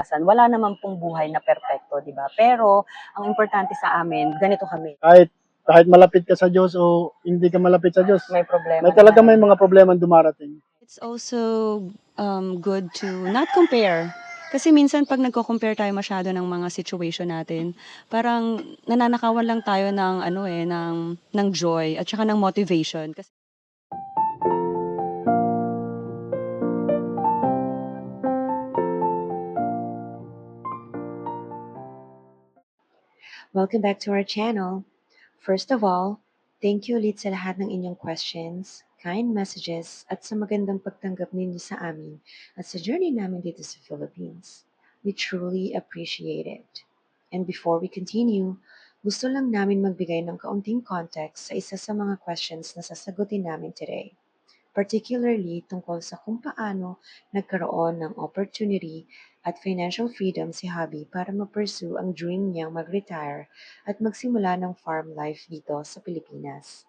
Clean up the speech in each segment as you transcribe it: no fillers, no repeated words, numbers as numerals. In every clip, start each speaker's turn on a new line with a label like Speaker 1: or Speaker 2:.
Speaker 1: Wala naman pong buhay na perpekto, di ba? Pero ang importante sa amin, ganito kami.
Speaker 2: Kahit malapit ka sa Diyos o hindi ka malapit sa Diyos,
Speaker 1: May problema.
Speaker 2: may talaga may mga problema dumarating.
Speaker 3: It's also good to not compare. Kasi minsan pag nagko-compare tayo masyado ng mga situation natin, parang nananakawan lang tayo ng ng joy at saka ng motivation. Kasi
Speaker 4: Welcome back to our channel. First of all, thank you ulit sa lahat ng inyong questions, kind messages, at sa magandang pagtanggap ninyo sa amin at sa journey namin dito sa Philippines. We truly appreciate it. And before we continue, gusto lang namin magbigay ng kaunting context sa isa sa mga questions na sasagutin namin today. Particularly tungkol sa kung paano nagkaroon ng opportunity at financial freedom si Hubby para ma-pursue ang dream niyang mag-retire at magsimula ng farm life dito sa Pilipinas.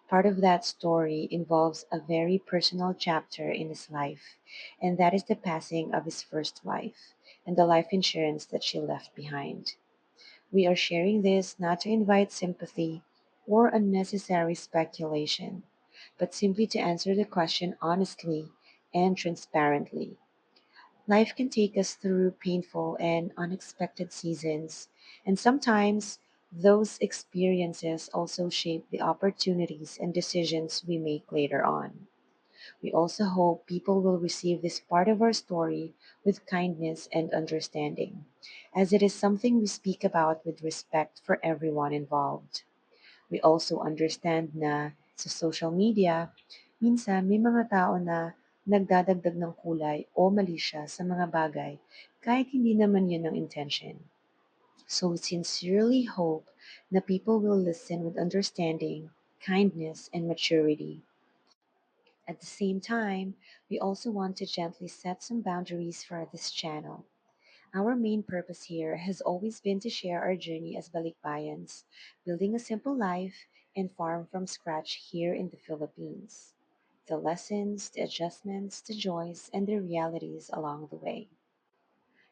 Speaker 4: Part of that story involves a very personal chapter in his life, and that is the passing of his first wife and the life insurance that she left behind. We are sharing this not to invite sympathy or unnecessary speculation, but simply to answer the question honestly and transparently. Life can take us through painful and unexpected seasons, and sometimes those experiences also shape the opportunities and decisions we make later on. We also hope people will receive this part of our story with kindness and understanding, as it is something we speak about with respect for everyone involved. We also understand na sa social media, minsan may mga tao na nagdadagdag ng kulay o mali siya sa mga bagay kahit hindi naman yun ang intention. So we sincerely hope na people will listen with understanding, kindness, and maturity. At the same time, we also want to gently set some boundaries for this channel. Our main purpose here has always been to share our journey as Balikbayans, building a simple life and farm from scratch here in the Philippines. The lessons, the adjustments, the joys, and the realities along the way.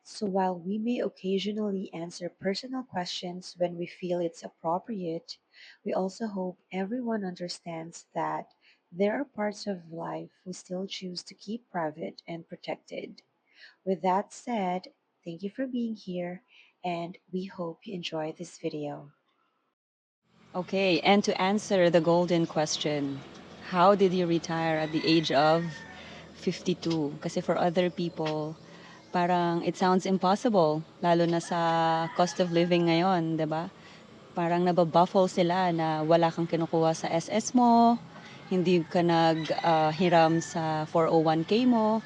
Speaker 4: So while we may occasionally answer personal questions when we feel it's appropriate, we also hope everyone understands that there are parts of life we still choose to keep private and protected. With that said, thank you for being here, and we hope you enjoy this video.
Speaker 3: okay, and to answer the golden question, how did you retire at the age of 52? Kasi for other people, parang it sounds impossible, lalo na sa cost of living ngayon, 'di ba? Parang nababaffle sila na wala kang kinukuha sa SS mo, hindi ka naghiram sa 401k mo,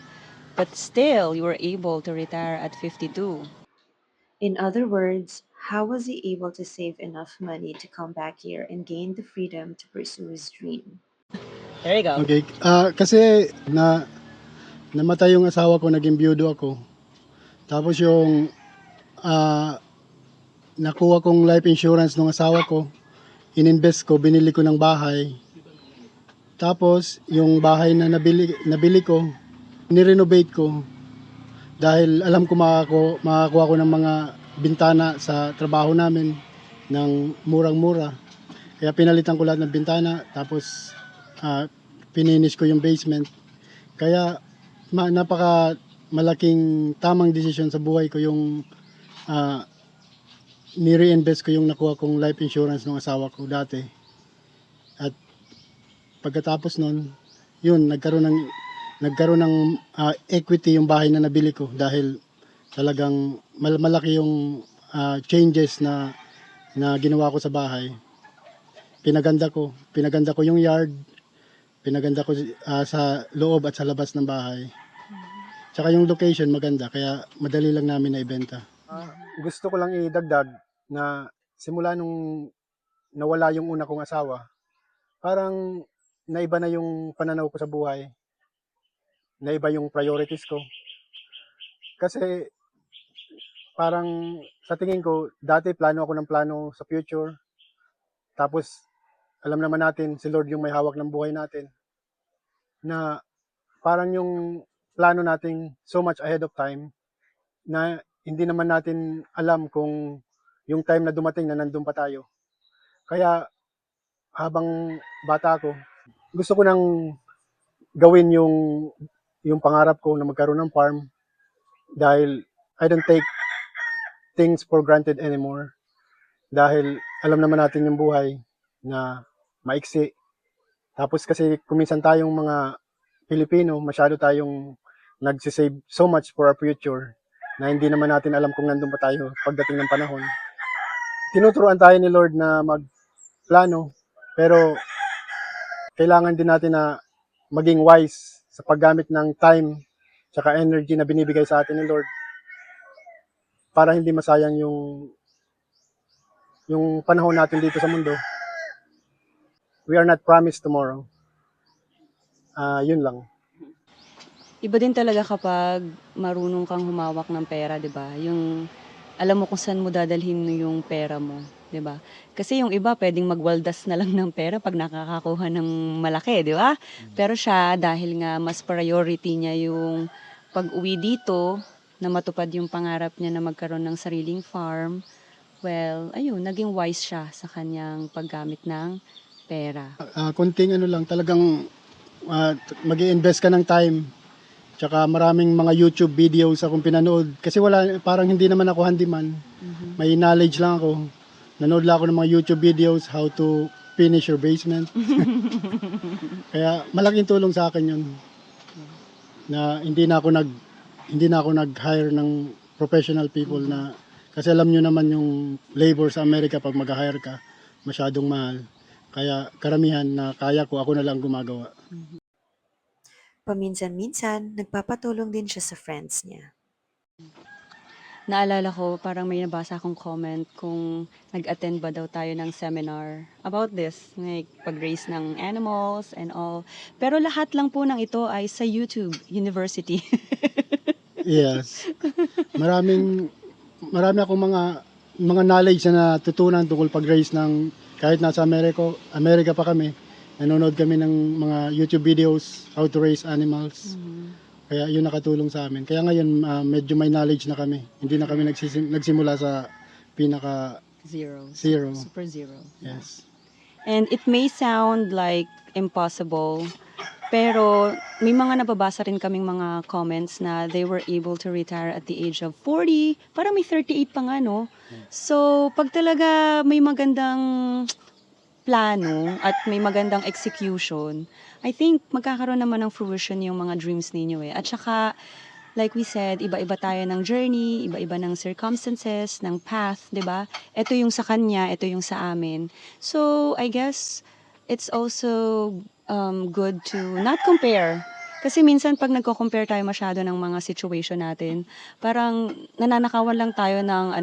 Speaker 3: but still you were able to retire at 52.
Speaker 4: In other words, how was he able to save enough money to come back here and gain the freedom to pursue his dream?
Speaker 3: There you go.
Speaker 2: Okay, kasi namatay yung asawa ko, naging byudo ako. Tapos yung nakuha kong life insurance ng asawa ko, ininvest ko, binili ko ng bahay. Tapos yung bahay na nabili ko, nirenovate ko dahil alam ko makakuha ko ng mga bintana sa trabaho namin ng murang-mura. Kaya pinalitan ko lahat ng bintana, tapos finish ko yung basement. Kaya napaka malaking tamang desisyon sa buhay ko yung ni-reinvest ko yung nakuha kong life insurance ng asawa ko dati. At pagkatapos nun, yun, nagkaroon ng equity yung bahay na nabili ko dahil talagang malaki yung changes na ginawa ko sa bahay. Pinaganda ko yung yard, pinaganda ko sa loob at sa labas ng bahay. Tsaka yung location maganda, kaya madali lang namin na ibenta. Gusto ko lang idagdag na simula nung nawala yung una kong asawa, parang naiba na yung pananaw ko sa buhay. Naiba yung priorities ko. Kasi parang sa tingin ko, dati plano ako ng plano sa future. Tapos alam naman natin, si Lord yung may hawak ng buhay natin. Na parang yung plano natin so much ahead of time, na hindi naman natin alam kung yung time na dumating na nandun pa tayo. Kaya habang bata ako, gusto ko nang gawin yung pangarap ko na magkaroon ng farm dahil I don't take things for granted anymore. Dahil alam naman natin yung buhay na maiksi. Tapos kasi kuminsan tayong mga Pilipino, masyado tayong nagsisave so much for our future na hindi naman natin alam kung nandun pa tayo pagdating ng panahon. Tinuturuan tayo ni Lord na magplano, pero kailangan din natin na maging wise sa paggamit ng time tsaka energy na binibigay sa atin ni Lord para hindi masayang yung panahon natin dito sa mundo. We are not promised tomorrow. Yun lang.
Speaker 3: Iba din talaga kapag marunong kang humawak ng pera, 'di ba? Yung alam mo kung saan mo dadalhin yung pera mo, 'di ba? Kasi yung iba pwedeng magwaldas na lang ng pera pag nakakakuha ng malaki, 'di ba? Pero siya dahil nga mas priority niya yung pag-uwi dito na matupad yung pangarap niya na magkaroon ng sariling farm, well, ayun, naging wise siya sa kanyang paggamit ng pera.
Speaker 2: Konting ano lang, talagang mag-i-invest ka ng time. Tsaka maraming mga YouTube videos akong pinanood. Kasi parang hindi naman ako handyman. May knowledge lang ako. Nanood lang ako ng mga YouTube videos, how to finish your basement. Kaya malaking tulong sa akin yun. Na hindi na ako nag-hire ng professional people na kasi alam nyo naman yung labor sa Amerika pag mag-hire ka, masyadong mahal. Kaya karamihan na kaya ko, ako na lang gumagawa.
Speaker 4: Paminsan-minsan, nagpapatulong din siya sa friends niya.
Speaker 3: Naalala ko, parang may nabasa akong comment kung nag-attend ba daw tayo ng seminar about this, like pag-raise ng animals and all. Pero lahat lang po ng ito ay sa YouTube University.
Speaker 2: Yes. Marami akong mga knowledge na natutunan tungkol pag-raise ng kahit nasa Amerika pa kami. Nanonood kami ng mga YouTube videos how to raise animals. Kaya yun nakatulong sa amin. Kaya ngayon medyo may knowledge na kami. Hindi na kami nagsimula sa pinaka
Speaker 3: Zero.
Speaker 2: zero.
Speaker 3: Super zero.
Speaker 2: Yes.
Speaker 3: And it may sound like impossible, pero may mga nababasa rin kaming mga comments na they were able to retire at the age of 40, parang may 38 pa nga, no? So, pag talaga may magandang plano at may magandang execution, I think magkakaroon naman ng fruition yung mga dreams ninyo eh. At saka, like we said, iba-iba tayo ng journey, iba-iba ng circumstances, ng path, 'di ba? Ito yung sa kanya, ito yung sa amin. So, I guess it's also good to not compare. Kasi minsan pag nagko-compare tayo masyado ng mga situation natin, parang nananakawan lang tayo ng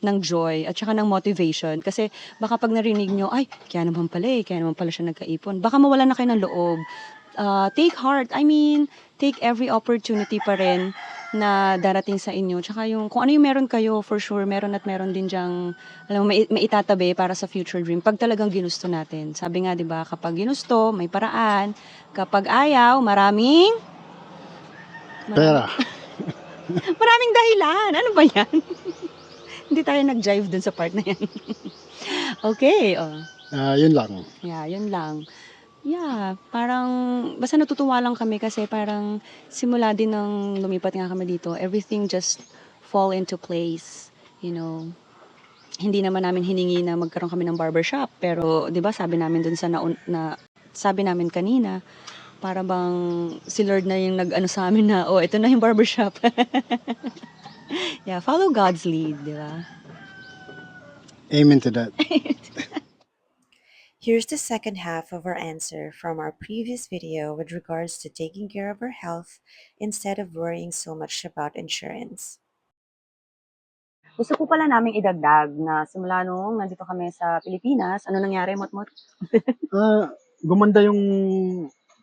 Speaker 3: ng joy at saka ng motivation. Kasi baka pag narinig nyo, ay, kaya naman pala siya nagkaipon. Baka mawalan na kayo ng loob. Take heart. I mean, take every opportunity pa rin na darating sa inyo. Tsaka yung, kung ano yung meron kayo, for sure, meron at meron din dyang, alam mo, may itatabi para sa future dream. Pag talagang ginusto natin. Sabi nga, di ba, kapag ginusto, may paraan. Kapag ayaw, maraming
Speaker 2: Pera.
Speaker 3: maraming dahilan. Ano ba yan? Hindi tayo nag-jive dun sa part na yan. Okay, oh.
Speaker 2: Yun lang.
Speaker 3: Yeah, yun lang. Yeah, parang basta natutuwa lang kami kasi parang simula din ng lumipat nga kami dito, everything just fall into place, you know. Hindi naman namin hiningi na magkaroon kami ng barbershop, pero 'di ba sabi namin dun sa sabi namin kanina, para bang si Lord na yung nag-ano sa amin na, oh, ito na yung barbershop. Yeah, follow God's lead, 'di ba?
Speaker 2: Amen to that.
Speaker 4: Here's the second half of our answer from our previous video with regards to taking care of our health instead of worrying so much about insurance.
Speaker 1: Gusto po pala naming idagdag na simula nung nandito kami sa Pilipinas, ano nangyari, Motmot?
Speaker 2: Gumanda yung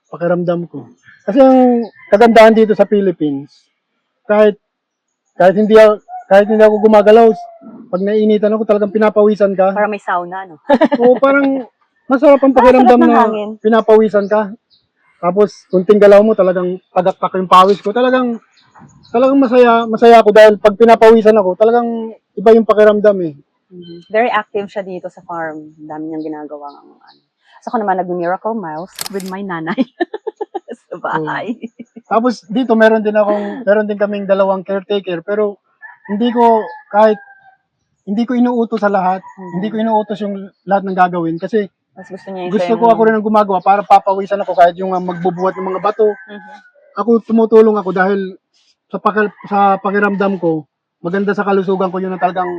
Speaker 2: pakiramdam ko. Kasi ang kagandahan dito sa Philippines, kahit hindi ako gumagalaw, pag naiinitan ako talagang pinapawisan ka.
Speaker 1: Para may sauna, no?
Speaker 2: O parang masarap ang pakiramdam
Speaker 1: Sarap ng
Speaker 2: na
Speaker 1: hangin.
Speaker 2: pinapawisan ka. Tapos, kunting galaw mo, talagang tagaktak yung pawis ko. Talagang masaya ako dahil pag pinapawisan ako, talagang iba yung pakiramdam eh.
Speaker 1: Very active siya dito sa farm. Dami niyang ginagawa ng ano. So, ako naman nag-miracle miles with my nanay sa bahay.
Speaker 2: Tapos dito meron din kaming dalawang caretaker pero hindi ko hindi ko inuutos sa lahat. Hindi ko inuutos yung lahat ng gagawin kasi
Speaker 1: Mas gusto niya yung
Speaker 2: gusto ko ako rin ang gumagawa para papawisan ako kahit yung magbubuhat ng mga bato. Ako tumutulong ako dahil sa pakiramdam ko, maganda sa kalusugan ko yun na talagang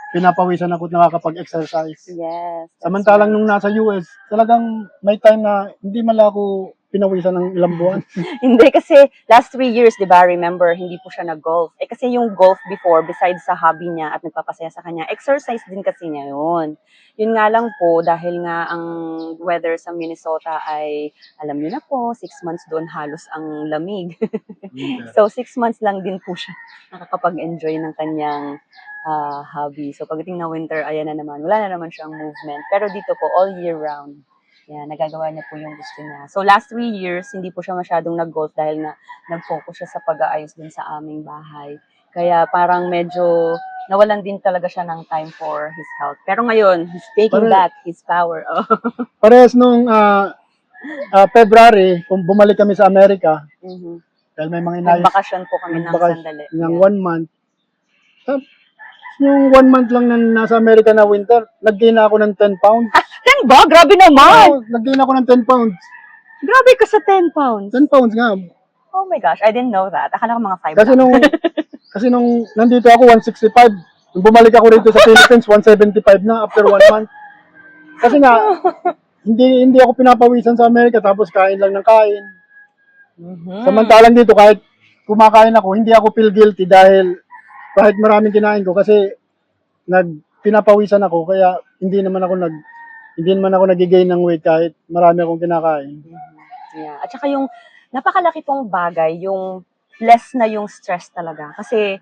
Speaker 2: pinapawisan ako at nakakapag-exercise.
Speaker 1: Yes. that's
Speaker 2: Samantalang
Speaker 1: right.
Speaker 2: nung nasa US, talagang may time na hindi man lang ako pinawisan ng ilang buwan.
Speaker 1: Hindi kasi last 3 years, di ba, remember, hindi po siya nag-golf. Eh kasi yung golf before, besides sa hobby niya at nagpapasaya sa kanya, exercise din kasi niya yun. Yun nga lang po, dahil nga ang weather sa Minnesota ay, alam niyo na po, 6 months doon halos ang lamig. So 6 months lang din po siya nakakapag-enjoy ng kanyang hobby. So pagdating na winter, ayan na naman, wala na naman siyang movement. Pero dito po, all year round, yan, nagagawa niya po yung gusto niya. So last 3 years, hindi po siya masyadong nag-golf dahil nga nag-focus siya sa pag-aayos din sa aming bahay. Kaya parang medyo nawalan din talaga siya ng time for his health. Pero ngayon, he's taking back his power. Oh.
Speaker 2: Parehas nung February, kung bumalik kami sa Amerika,
Speaker 1: Mhm.
Speaker 2: dahil may mga inayos
Speaker 1: Nagbakasyon po kami ng sandali.
Speaker 2: ng
Speaker 1: Yeah.
Speaker 2: 1 month. Tapos, yung 1 month lang na nasa Amerika na winter, nag-gain ako ng 10 pounds.
Speaker 1: 10 ba? Grabe naman!
Speaker 2: Oo, nag-gain ako ng 10 pounds.
Speaker 1: Grabe ka sa 10 pounds.
Speaker 2: 10 pounds nga.
Speaker 1: Oh my gosh, I didn't know that. Akala ko mga 5
Speaker 2: Kasi
Speaker 1: lang.
Speaker 2: kasi nung nandito ako, 165. Nung bumalik ako rito sa Philippines, 175 na after 1 month. Kasi nga, hindi ako pinapawisan sa Amerika tapos kain lang ng kain.
Speaker 1: Mhm.
Speaker 2: Samantalang dito, kahit kumakain ako, hindi ako feel guilty dahil kahit maraming kinain ko kasi pinapawisan ako kaya hindi naman ako nag-gain ng weight kahit marami akong kinakain.
Speaker 1: Yeah. At saka yung napakalaki pong bagay, yung less na yung stress talaga. Kasi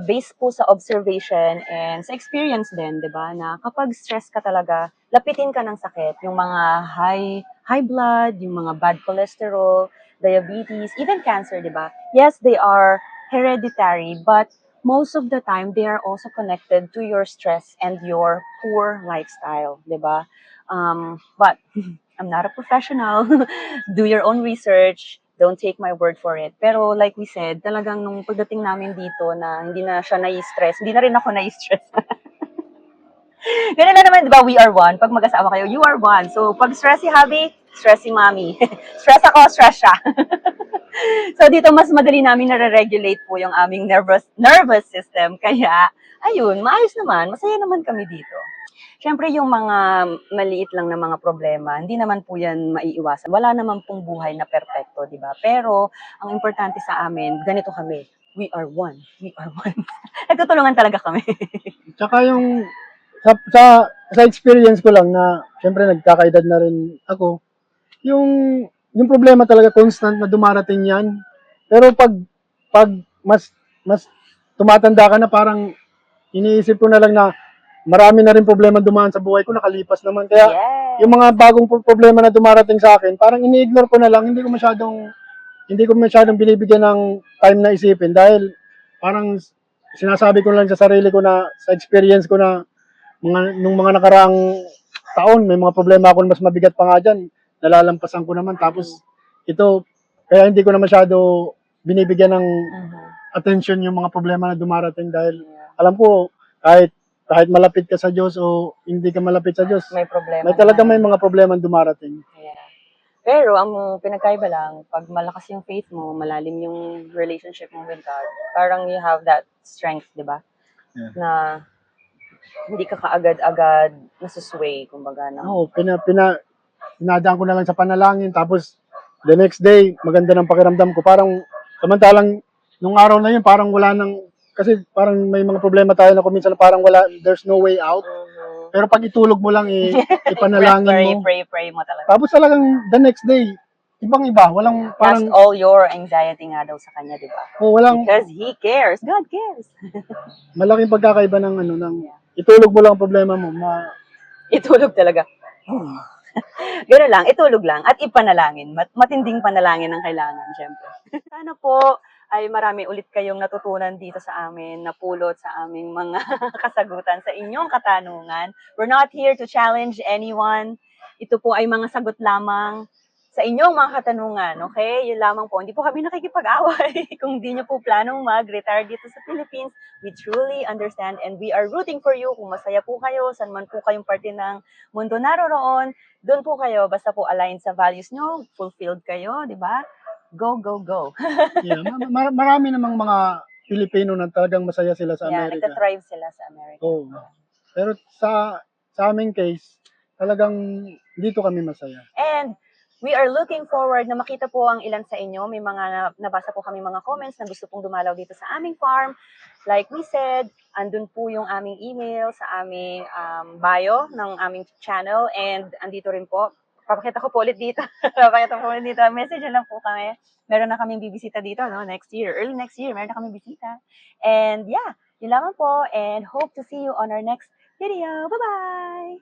Speaker 1: based po sa observation and sa experience din, di ba, na kapag stress ka talaga, lapitin ka ng sakit. Yung mga high blood, yung mga bad cholesterol, diabetes, even cancer, di ba? Yes, they are hereditary, but most of the time, they are also connected to your stress and your poor lifestyle, di ba? But I'm not a professional. Do your own research. Don't take my word for it. Pero like we said, talagang nung pagdating namin dito na hindi na siya nai-stress, hindi na rin ako nai-stress. Ganun na naman, di ba? We are one. Pag mag-asawa kayo, you are one. So, pag stress si hubby, stress si mommy. Stress ako, stress siya. So, dito mas madali namin nare-regulate po yung aming nervous system. Kaya, ayun, maayos naman. Masaya naman kami dito. Siyempre, yung mga maliit lang na mga problema, hindi naman po yan maiiwasan. Wala naman pong buhay na perpekto, di ba? Pero, ang importante sa amin, ganito kami. We are one. We are one. Nagtutulungan talaga kami.
Speaker 2: Tsaka yung sa experience ko lang na syempre nagkakaedad na rin ako, yung problema talaga constant na dumarating yan. Pero pag mas tumatanda ka na, parang iniisip ko na lang na marami na rin problema dumaan sa buhay ko, nakalipas naman. Kaya
Speaker 1: Yes.
Speaker 2: yung mga bagong problema na dumarating sa akin, parang ini-ignore ko na lang, hindi ko masyadong binibigyan ng time na isipin dahil parang sinasabi ko lang sa sarili ko na sa experience ko na nung mga nakaraang taon, may mga problema ako na mas mabigat pa nga dyan, nalalampasan ko naman. Tapos ito, kaya hindi ko na masyado binibigyan ng attention yung mga problema na dumarating dahil alam ko kahit malapit ka sa Diyos o hindi ka malapit sa Diyos,
Speaker 1: May problema.
Speaker 2: may talaga may mga problema dumarating.
Speaker 1: Yeah. Pero ang pinagkaiba lang, pag malakas yung faith mo, malalim yung relationship mo with God, parang you have that strength, di ba?
Speaker 2: Yeah.
Speaker 1: Na hindi ka kaagad-agad nasusway, kumbaga.
Speaker 2: Oo, pinadaan ko na lang sa panalangin, tapos the next day, maganda ng pakiramdam ko. Parang, samantalang, nung araw na yun, parang wala nang, kasi parang may mga problema tayo na kuminsan parang there's no way out. Pero pag itulog mo lang, ipanalangin mo.
Speaker 1: Pray mo talaga.
Speaker 2: Tapos talagang the next day, ibang-iba. Walang
Speaker 1: Cast
Speaker 2: parang,
Speaker 1: all your anxiety nga daw sa kanya, di ba?
Speaker 2: walang
Speaker 1: Because He cares. God cares.
Speaker 2: malaking pagkakaiba ng itulog mo lang ang problema mo.
Speaker 1: Itulog talaga. Gano'n lang, itulog lang at ipanalangin. Matinding panalangin ang kailangan, syempre. Sana po ay marami ulit kayong natutunan dito sa amin, napulot sa aming mga kasagutan sa inyong katanungan. We're not here to challenge anyone. Ito po ay mga sagot lamang sa inyong mga katanungan, okay? Yun lamang po. Hindi po kami nakikipag-away. Kung di nyo po planong mag-retire dito sa Philippines, we truly understand and we are rooting for you. Kung masaya po kayo, saan man po kayong parte ng mundo naroroon, doon po kayo, basta po aligned sa values nyo, fulfilled kayo, di ba? Go, go, go.
Speaker 2: Yeah, marami namang mga Pilipino na talagang masaya sila sa
Speaker 1: Yeah,
Speaker 2: Amerika.
Speaker 1: nagtathrive sila sa America.
Speaker 2: Oo. Pero sa aming case, talagang dito kami masaya.
Speaker 1: And we are looking forward na makita po ang ilan sa inyo. May mga nabasa po kami mga comments na gusto pong dumalaw dito sa aming farm. Like we said, andun po yung aming email sa aming bio ng aming channel. And andito rin po, papakita ko po ulit dito. Papakita po ulit dito. Message lang po kami. Meron na kaming bibisita dito, no? Next year. Early next year, meron na kaming bisita. And yeah, yun lamang po. And hope to see you on our next video. Bye-bye!